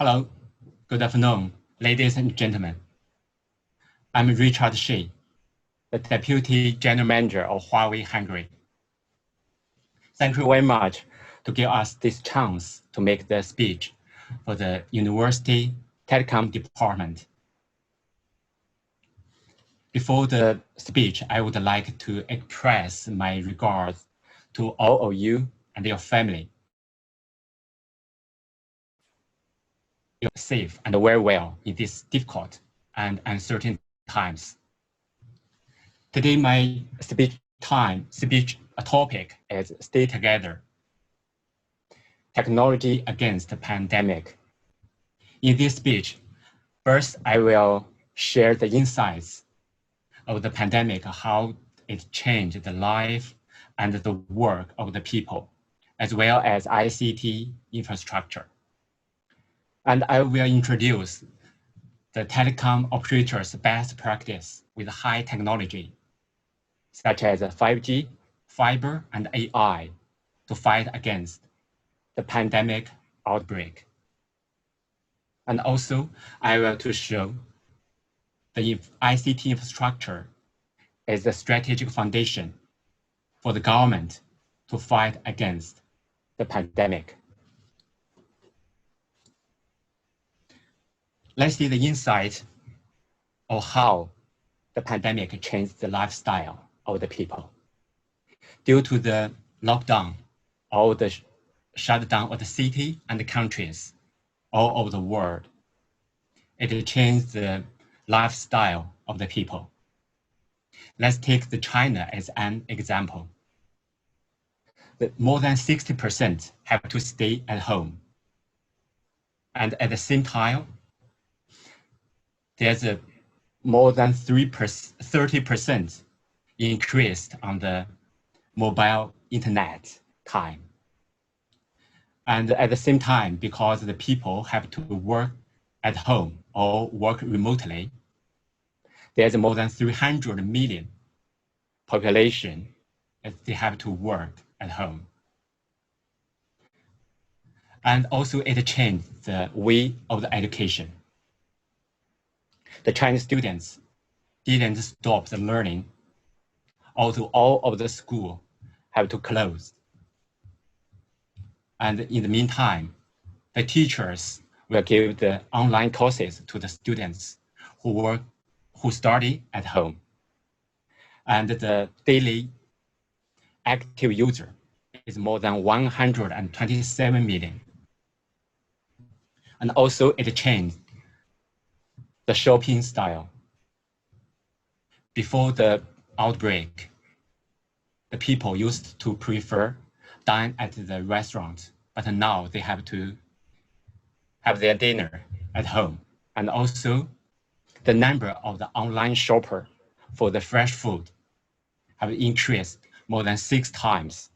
Hello, good afternoon, ladies and gentlemen. I'm Richard Shi, the Deputy General Manager of Huawei Hungary. Thank you very much to give us this chance to make the speech for the University Telecom Department. Before the speech, I would like to express my regards to all of you and your family. You're safe and very well in these difficult and uncertain times. Today, my speech topic is Stay Together, Technology Against the Pandemic. In this speech, first, I will share the insights of the pandemic, how it changed the life and the work of the people, as well as ICT infrastructure. And I will introduce the telecom operators' best practice with high technology, such as 5G, fiber, and AI, to fight against the pandemic outbreak. And also, I will to show the ICT infrastructure is the strategic foundation for the government to fight against the pandemic. Let's see the insight of how the pandemic changed the lifestyle of the people. Due to the lockdown or the shutdown of the city and the countries all over the world, it changed the lifestyle of the people. Let's take the China as an example. More than 60% have to stay at home. And at the same time, there's a more than 30% increased on the mobile internet time. And at the same time, because the people have to work at home or work remotely, there's more than 300 million population that they have to work at home. And also it changed the way of the education. The Chinese students didn't stop the learning, although all of the school have to close. And in the meantime, the teachers will give the online courses to the students who study at home. And the daily active user is more than 127 million. And also it changed the shopping style. Before the outbreak, the people used to prefer dine at the restaurant, but now they have to have their dinner at home. And also the number of the online shopper for the fresh food have increased more than 6 times.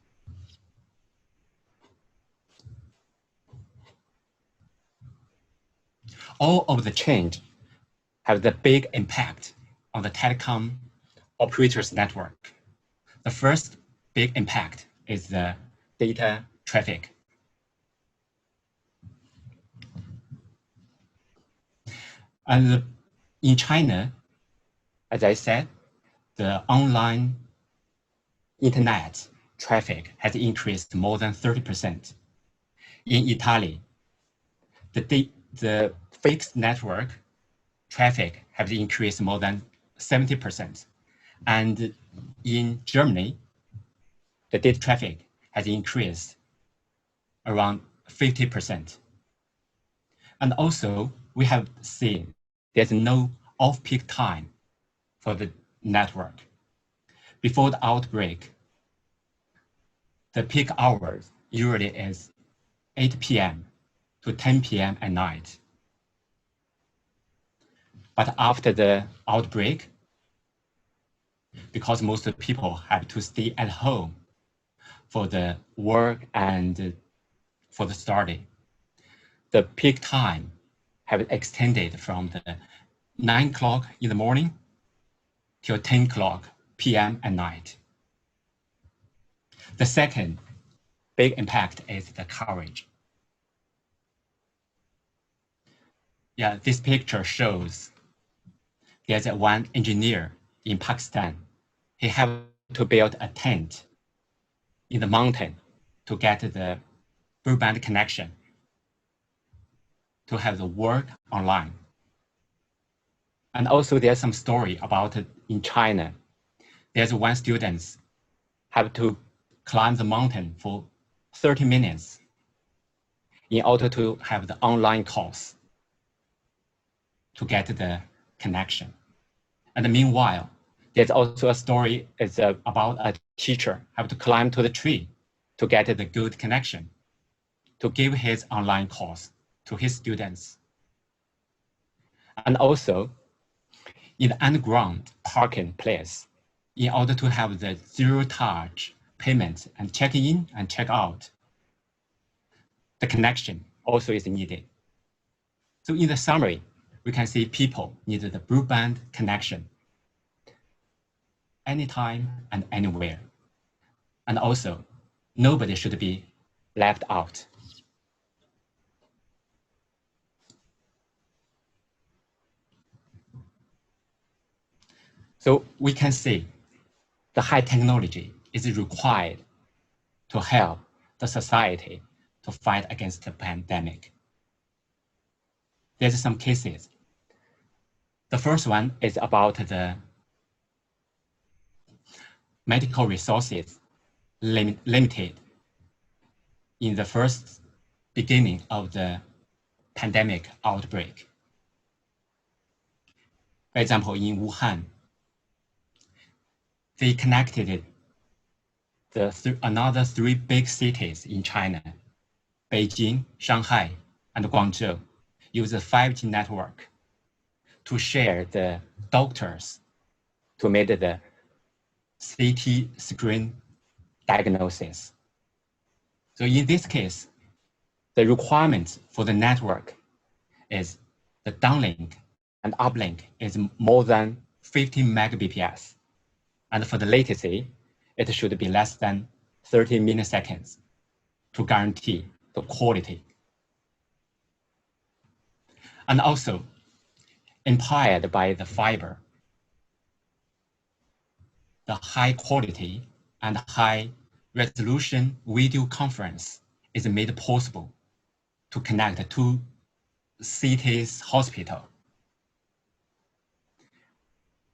All of the change have the big impact on the telecom operators network. The first big impact is the data traffic. And in China, as I said, the online internet traffic has increased more than 30%. In Italy, the fixed network traffic has increased more than 70%. And in Germany, the data traffic has increased around 50%. And also, we have seen there's no off-peak time for the network. Before the outbreak, the peak hours usually is 8 p.m. to 10 p.m. at night. But after the outbreak, because most of the people have to stay at home for the work and for the study, the peak time have extended from the 9 o'clock in the morning till 10 o'clock p.m. at night. The second big impact is the coverage. Yeah, this picture shows there's one engineer in Pakistan. He had to build a tent in the mountain to get the broadband connection to have the work online. And also there's some story about it in China. There's one student have to climb the mountain for 30 minutes in order to have the online course to get the connection. And meanwhile, there's also a story about a teacher have to climb to the tree to get the good connection to give his online course to his students. And also, in the underground parking place, in order to have the zero-touch payment and check in and check out, the connection also is needed. So in the summary, we can see people need the broadband connection anytime and anywhere. And also, nobody should be left out. So we can see the high technology is required to help the society to fight against the pandemic. There's some cases. The first one is about the medical resources limited in the first beginning of the pandemic outbreak. For example, in Wuhan, they connected another three big cities in China, Beijing, Shanghai, and Guangzhou, use a 5G network to share the doctors to make the CT screen diagnosis. So in this case, the requirement for the network is the downlink and uplink is more than 50 megabps. And for the latency, it should be less than 30 milliseconds to guarantee the quality. And also, impaired by the fiber, the high quality and high resolution video conference is made possible to connect two cities' hospital.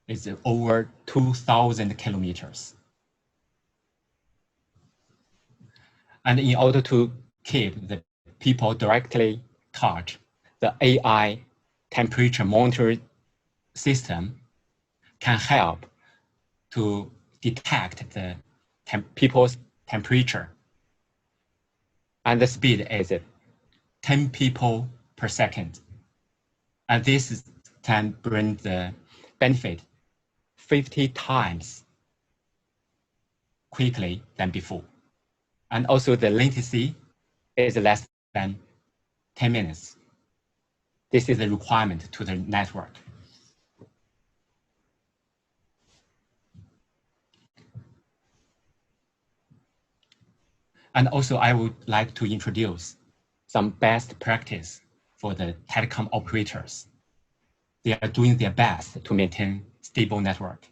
It's over 2,000 kilometers. And in order to keep the people directly touch, the AI temperature monitoring system can help to detect the people's temperature. And the speed is 10 people per second. And this can bring the benefit 50 times quickly than before. And also the latency is less than 10 minutes. This is a requirement to the network. And also I would like to introduce some best practice for the telecom operators. They are doing their best to maintain stable network.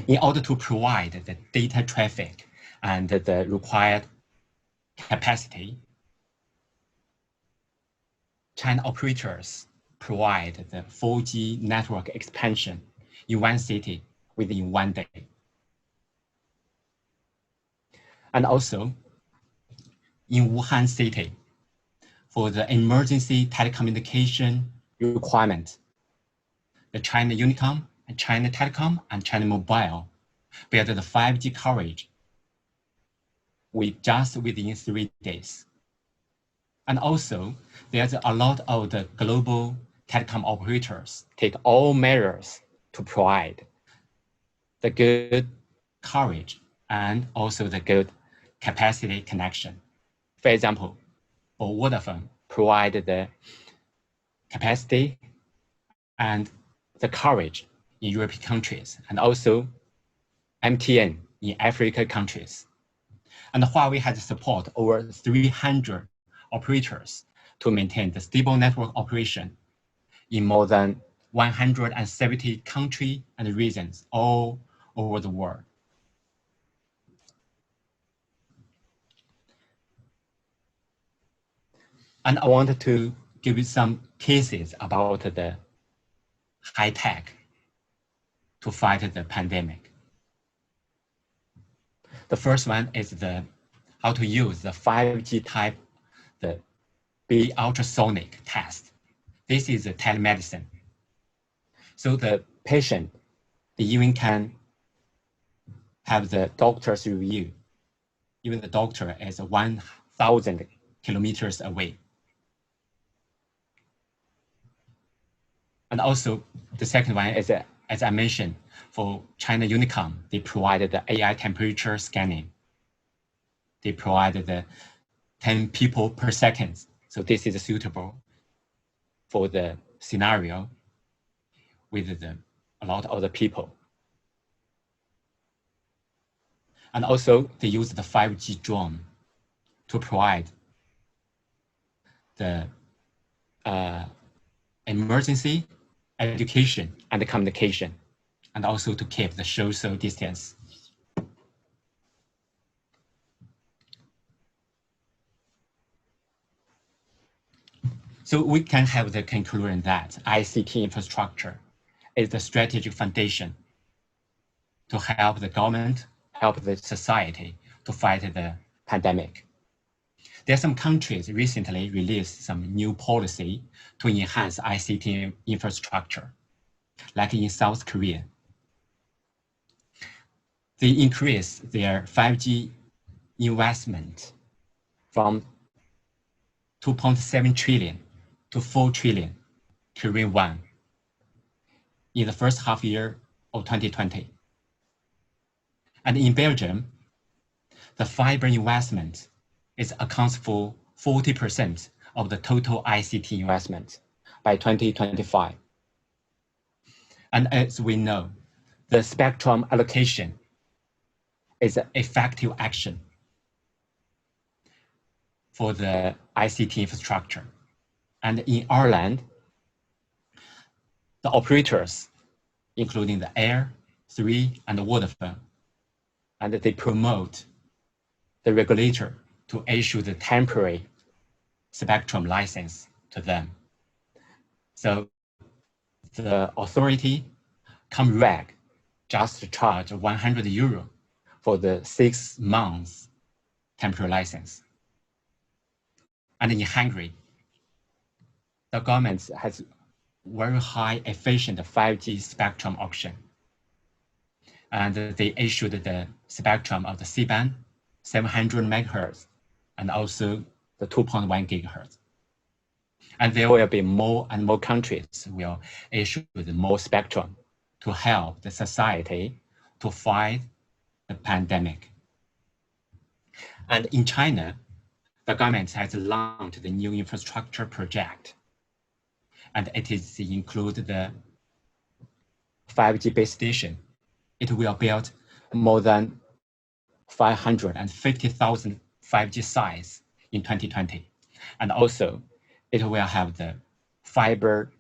In order to provide the data traffic and the required capacity, China operators provide the 4G network expansion in one city within 1 day. And also, in Wuhan city, for the emergency telecommunication requirement, the China Unicom and China Telecom and China Mobile built the 5G coverage within 3 days. And also, there's a lot of the global telecom operators take all measures to provide the good coverage and also the good capacity connection. For example, for Vodafone, provide the capacity and the coverage in European countries, and also MTN in African countries. And Huawei has support over 300 operators to maintain the stable network operation in more than 170 countries and regions all over the world. And I wanted to give you some cases about the high tech to fight the pandemic. The first one is how to use the 5G type, the B ultrasonic test. This is a telemedicine. So the patient, they even can have the doctor's review. Even the doctor is 1,000 kilometers away. And also the second one is, as I mentioned, for China Unicom, they provided the AI temperature scanning. They provided the 10 people per second. So this is suitable for the scenario with a lot of the people. And also they use the 5G drone to provide the emergency education and communication, and also to keep the social distance. So we can have the conclusion that ICT infrastructure is the strategic foundation to help the government, help the society to fight the pandemic. There are some countries recently released some new policy to enhance ICT infrastructure, like in South Korea. They increased their 5G investment from 2.7 trillion to 4 trillion Korean won in the first half year of 2020. And in Belgium, the fiber investment accounts for 40% of the total ICT investment by 2025. And as we know, the spectrum allocation is an effective action for the ICT infrastructure. And in Ireland, the operators, including the Air, 3, and Vodafone, and they promote the regulator to issue the temporary spectrum license to them. So the authority ComReg just charge 100 euro for the 6 months temporary license. And in Hungary, the government has very high efficient 5G spectrum auction. And they issued the spectrum of the C-band, 700 megahertz, and also the 2.1 gigahertz. And there will be more and more countries will issue more spectrum to help the society to fight the pandemic. And in China, the government has launched the new infrastructure project. And it is include the 5G base station. It will build more than 550,000 5G sites in 2020. And also, it will have the fiber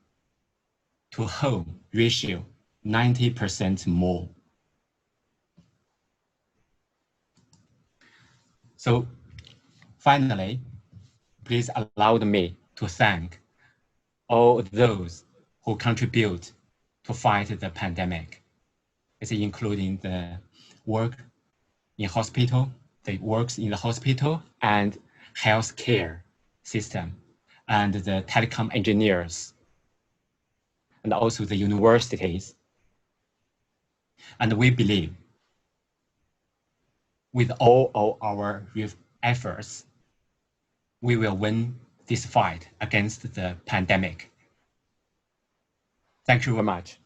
to home ratio 90% more. So finally, please allow me to thank all those who contribute to fight the pandemic. It's including the work in hospital, the works in the hospital and healthcare system, and the telecom engineers, and also the universities. And we believe with all of our efforts, we will win this fight against the pandemic. Thank you very much.